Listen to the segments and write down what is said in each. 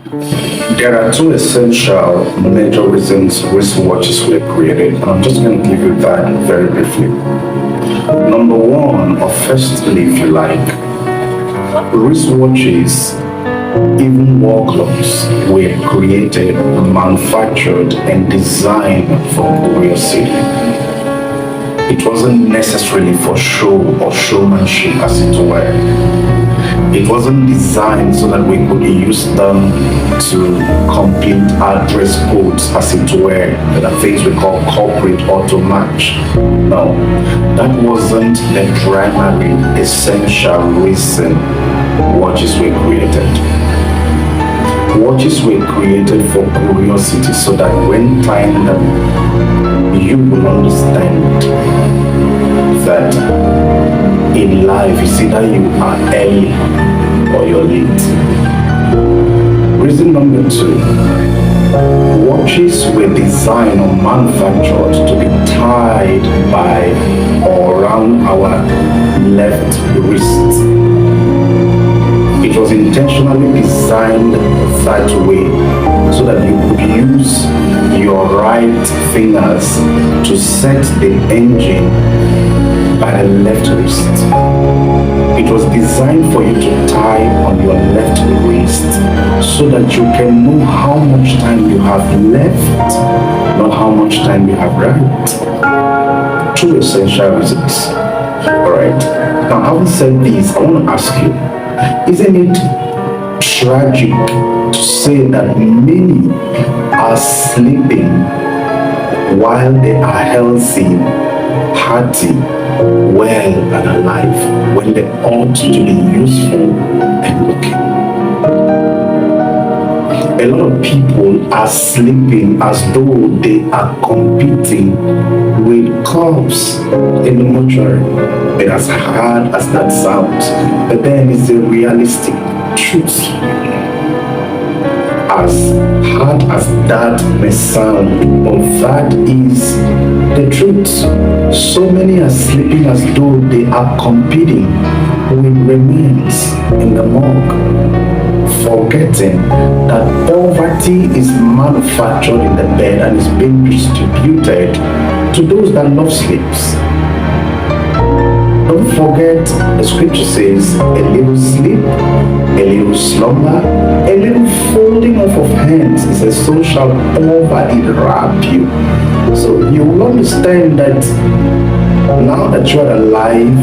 There are two essential major reasons wristwatches were created, and I'm just going to give you that very briefly. Number one, or firstly, if you like, wristwatches, even wall clocks, were created, manufactured, and designed for curiosity. It wasn't necessarily for show or showmanship, as it were. It wasn't designed so that we could use them to complete our dress codes, as it were, the things we call corporate auto match. No, that wasn't the primary essential reason watches were created. Watches were created for curiosity, so that when tying them, you will understand that in life it's either you are early or you're late. Reason number two, watches were designed or manufactured to be tied by or around our left wrist. It was intentionally designed that way so that you could use your right fingers to set the engine by the left wrist. It was designed for you to tie on your left wrist so that you can know how much time you have left, not how much time you have right. Two essential reasons. Alright. Now, having said this, I want to ask you, isn't it tragic to say that many are sleeping while they are healthy, hearty, well and alive, when they ought to be useful and looking? A lot of people are sleeping as though they are competing with corpse in the mortuary. But as hard as that sounds, but then it's a realistic truth. As hard as that may sound, but that is the truth. So many are sleeping as though they are competing with remains in the morgue, forgetting that poverty is manufactured in the bed and is being distributed to those that love sleeps. Don't forget, the scripture says, a little sleep, a little slumber, a little folding off of hands. It says, so shall poverty wrap you. So you will understand that now that you are alive,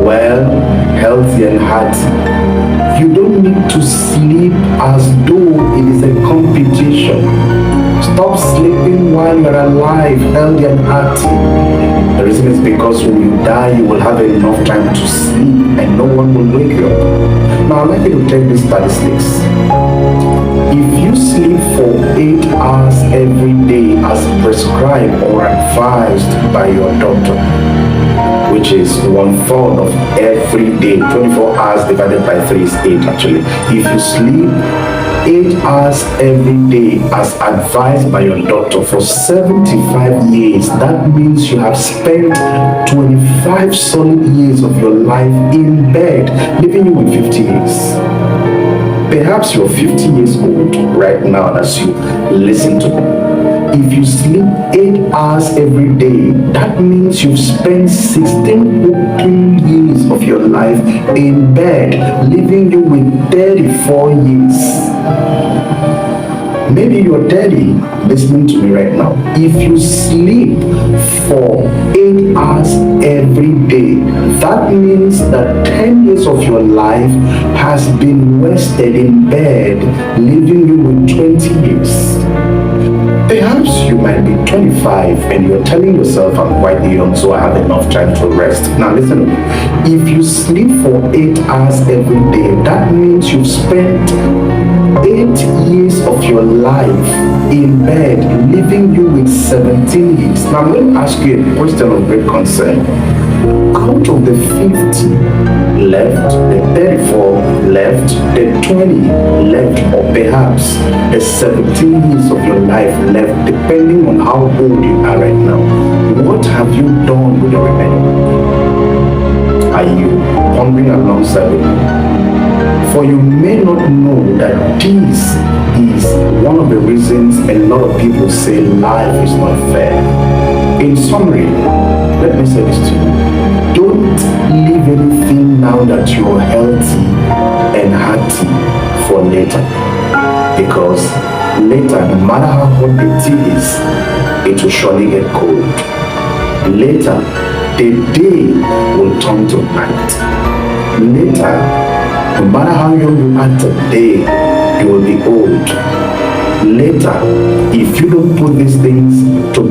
well, healthy and hearty, you don't need to sleep as though it is a competition. Stop sleeping while you're alive, healthy and hearty. The reason is because when you die, you will have enough time to sleep and no one will wake you up. Now, I'd like you to take these statistics. If you sleep for 8 hours every day as prescribed or advised by your doctor, which is 1/4 of every day, 24 hours divided by 3 is 8 actually. If you sleep 8 hours every day as advised by your doctor for 75 years, that means you have spent 25 solid years of your life in bed, leaving you with 50 years. Perhaps you're 50 years old right now as you listen to me. If you sleep 8 hours every day, that means you've spent 16 whole years of your life in bed, leaving you with 34 years. Maybe you're 30 listening to me right now. If you sleep for 8 hours every day, that means that 10 years of your life has been wasted in bed, leaving you with 20 years. Perhaps you might be 25 and you're telling yourself, I'm quite young, so I have enough time to rest. Now listen, if you sleep for 8 hours every day, that means you've spent 8 years of your life in bed, leaving you with 17 years. Now I'm going to ask you a question of great concern. Out of the 50 left, the 34 left, the 20 left, or perhaps the 17 years of your life left, depending on how old you are right now, what have you done with the remaining? Are you pondering alongside with me? For you may not know that this is one of the reasons a lot of people say life is not fair. In summary, let me say this to you. Don't leave anything now that you're healthy and hearty for later. Because later, no matter how hot the tea is, it will surely get cold. Later, the day will turn to night. Later, no matter how young you are today, you will be old. Later, if you don't put these things to